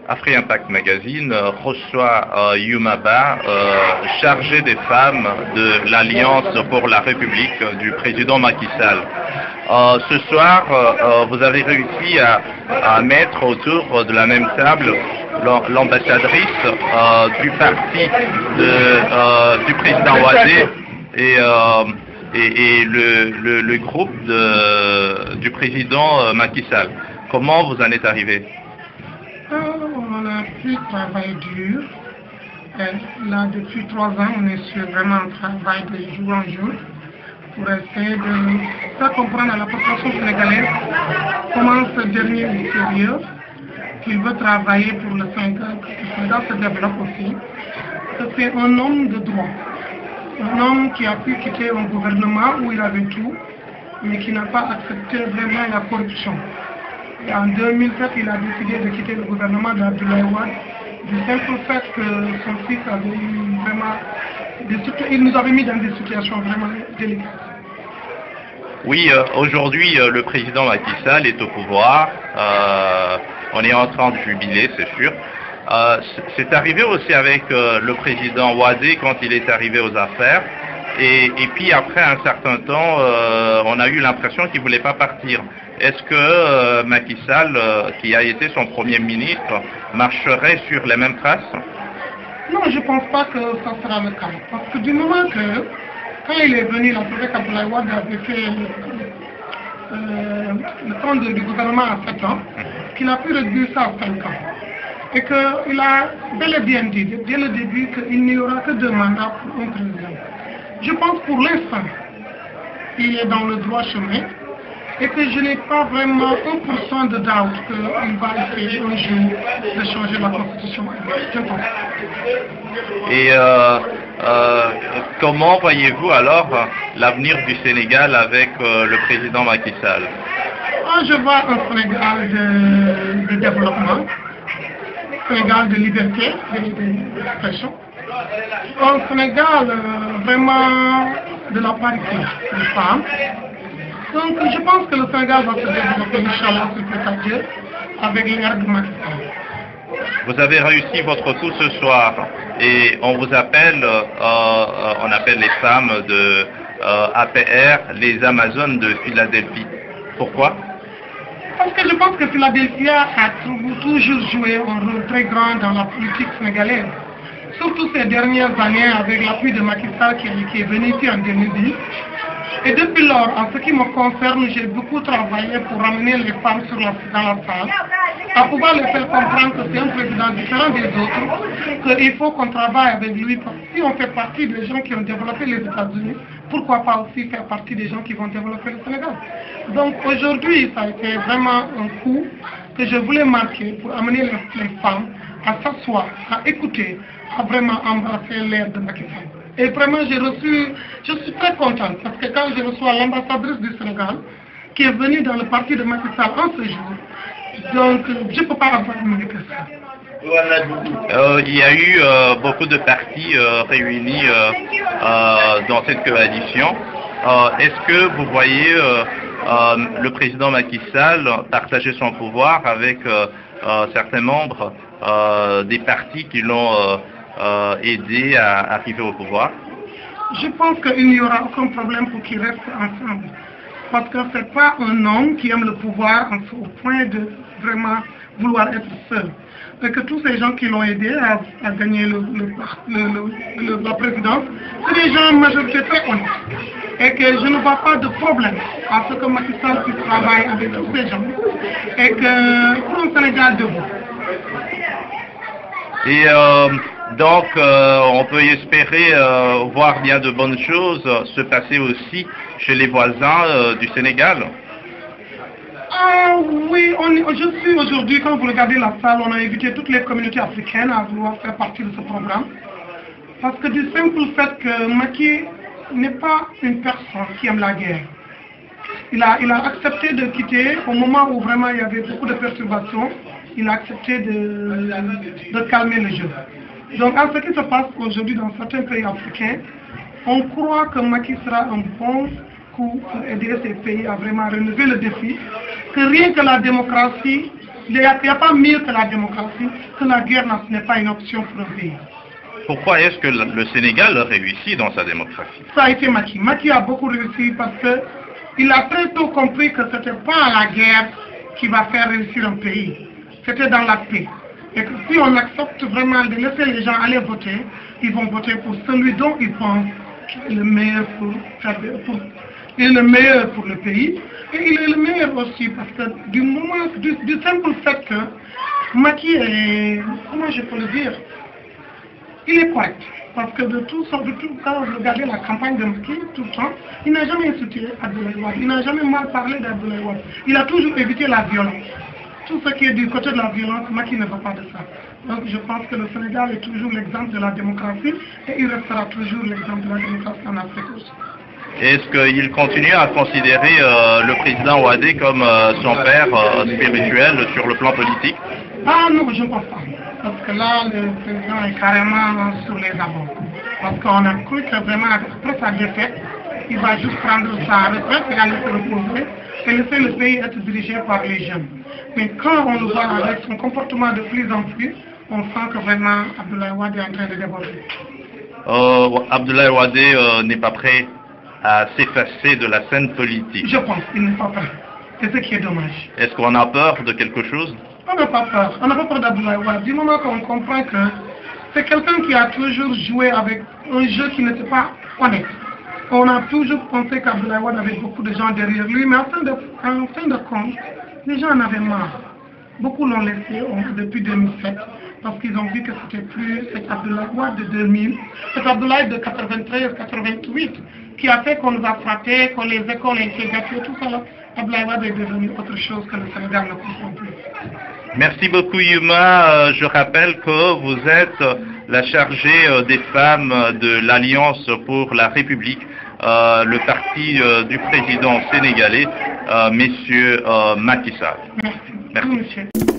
Afrique Impact Magazine reçoit Youmaba, chargé des femmes de l'Alliance pour la République du président Macky Sall. Ce soir, vous avez réussi à mettre autour de la même table l'ambassadrice du parti du président Ouadé et le groupe du président Macky Sall. Comment vous en êtes arrivé? On a pu travailler dur. Là, depuis 3 ans, on est sur vraiment un travail de jour en jour pour essayer de faire comprendre à la population sénégalaise comment ce dernier est sérieux, qu'il veut travailler pour le Sénégal, que le Sénégal se développe aussi. C'est un homme de droit, un homme qui a pu quitter un gouvernement où il avait tout, mais qui n'a pas accepté vraiment la corruption. Et en 2007, il a décidé de quitter le gouvernement d'Abdoulaye Wade du simple fait que son fils avait eu vraiment il nous avait mis dans des situations vraiment délicates. Oui, aujourd'hui, le président Macky Sall est au pouvoir. On est en train de jubiler, c'est sûr. C'est arrivé aussi avec le président Ouadé quand il est arrivé aux affaires. Et puis après un certain temps, on a eu l'impression qu'il ne voulait pas partir. Est-ce que Macky Sall, qui a été son premier ministre, marcherait sur les mêmes traces? Non, je ne pense pas que ça sera le cas. Parce que du moment que, quand il est venu, il a trouvé qu'Abdoulaye Wade avait fait le temps du gouvernement à 7 ans, qu'il a pu réduire ça à 5 ans. Et qu'il a bel et bien dit, dès le début, qu'il n'y aura que 2 mandats pour un président. Je pense pour l'instant, il est dans le droit chemin et que je n'ai pas vraiment 1% de doute qu'il va essayer un jour de changer la constitution. Je pense. Et comment voyez-vous alors l'avenir du Sénégal avec le président Macky Sall? Je vois un Sénégal de développement, un Sénégal de liberté, d'expression. Un Sénégal vraiment de la parité des femmes. Donc je pense que le Sénégal va se développer, Inch'Allah, sur Dieu, avec l'ère de Macky Sall. Vous avez réussi votre coup ce soir et on vous appelle, on appelle les femmes de APR les Amazones de Philadelphie. Pourquoi? Parce que je pense que Philadelphie a toujours joué un rôle très grand dans la politique sénégalaise. Surtout ces dernières années avec l'appui de Macky Sall qui est venu ici en 2010. Et depuis lors, en ce qui me concerne, j'ai beaucoup travaillé pour ramener les femmes dans la salle, à pouvoir les faire comprendre que c'est un président différent des autres, qu'il faut qu'on travaille avec lui. Parce que si on fait partie des gens qui ont développé les États-Unis, pourquoi pas aussi faire partie des gens qui vont développer le Sénégal? Donc aujourd'hui, ça a été vraiment un coup que je voulais marquer pour amener les femmes à s'asseoir, à écouter, à vraiment embrasser l'ère de Macky Sall. Et vraiment, je suis très contente parce que quand je reçois l'ambassadrice du Sénégal, qui est venue dans le parti de Macky Sall en ce jour, donc je ne peux pas avoir mieux que ça. Il y a eu beaucoup de partis réunis dans cette coalition. Est-ce que vous voyez le président Macky Sall partager son pouvoir avec certains membres des partis qui l'ont aidé à arriver au pouvoir? Je pense qu'il n'y aura aucun problème pour qu'ils restent ensemble. Parce que ce n'est pas un homme qui aime le pouvoir au point de vraiment vouloir être seul. Et que tous ces gens qui l'ont aidé à gagner la présidence, c'est des gens en majorité très honnêtes. Et que je ne vois pas de problème à ce que Macky Sall puisse travailler avec tous ces gens. Et que pour un Sénégal debout. Et donc, on peut espérer voir bien de bonnes choses se passer aussi chez les voisins du Sénégal. Oui, je suis aujourd'hui, quand vous regardez la salle, on a invité toutes les communautés africaines à vouloir faire partie de ce programme. Parce que du simple fait que Macky n'est pas une personne qui aime la guerre. Il a accepté de quitter au moment où vraiment il y avait beaucoup de perturbations. Il a accepté de calmer le jeu. Donc, en ce qui se passe aujourd'hui dans certains pays africains, on croit que Macky sera un bon coup pour aider ces pays à vraiment relever le défi, que rien que la démocratie Il n'y a pas mieux que la démocratie, que la guerre n'est pas une option pour un pays. Pourquoi est-ce que le Sénégal réussit dans sa démocratie? Ça a été Macky. Macky a beaucoup réussi parce qu'il a très tôt compris que ce n'était pas la guerre qui va faire réussir un pays. C'était dans la paix. Et que si on accepte vraiment de laisser les gens aller voter, ils vont voter pour celui dont ils pensent qu'il est le meilleur il est le meilleur pour le pays. Et il est le meilleur aussi parce que du simple fait que Macky est, comment je peux le dire, il est correct. Parce que quand vous regardez la campagne de Macky tout le temps, il n'a jamais insulté Abdoulaye Wade, il n'a jamais mal parlé d'Abdoulaye Wade. Il a toujours évité la violence. Tout ce qui est du côté de la violence, Macky ne veut pas de ça. Donc je pense que le Sénégal est toujours l'exemple de la démocratie et il restera toujours l'exemple de la démocratie en Afrique aussi. Est-ce qu'il continue à considérer le président Wade comme son père spirituel sur le plan politique? Ah non, je ne pense pas. Parce que là, le président est carrément sur les abords. Parce qu'on a cru que vraiment, après sa défaite, il va juste prendre sa retraite et aller se reposer et laisser le pays être dirigé par les jeunes. Mais quand on le voit avec son comportement de plus en plus, on sent que vraiment Abdoulaye Wade est en train de déborder. Abdoulaye Wade n'est pas prêt à s'effacer de la scène politique. Je pense qu'il n'est pas prêt. C'est ce qui est dommage. Est-ce qu'on a peur de quelque chose? On n'a pas peur. On n'a pas peur d'Abdoulaye Wade. Du moment qu'on comprend que c'est quelqu'un qui a toujours joué avec un jeu qui n'était pas honnête. On a toujours pensé qu'Abdoulaye Wade avait beaucoup de gens derrière lui, mais en fin de compte, les gens en avaient marre. Beaucoup l'ont laissé depuis 2007 parce qu'ils ont vu que c'était plus cet Abdoulaye Wade de 2000, cet Abdoulaye de 93-88 qui a fait qu'on nous a frappés, qu'on les écoles intégrées, tout ça là. Abdoulaye Wade est devenu autre chose que le Sénégal ne comprend plus. Merci beaucoup Yuma. Je rappelle que vous êtes la chargée des femmes de l'Alliance pour la République, le parti du président sénégalais, Monsieur Macky Sall. Merci. Merci. Monsieur.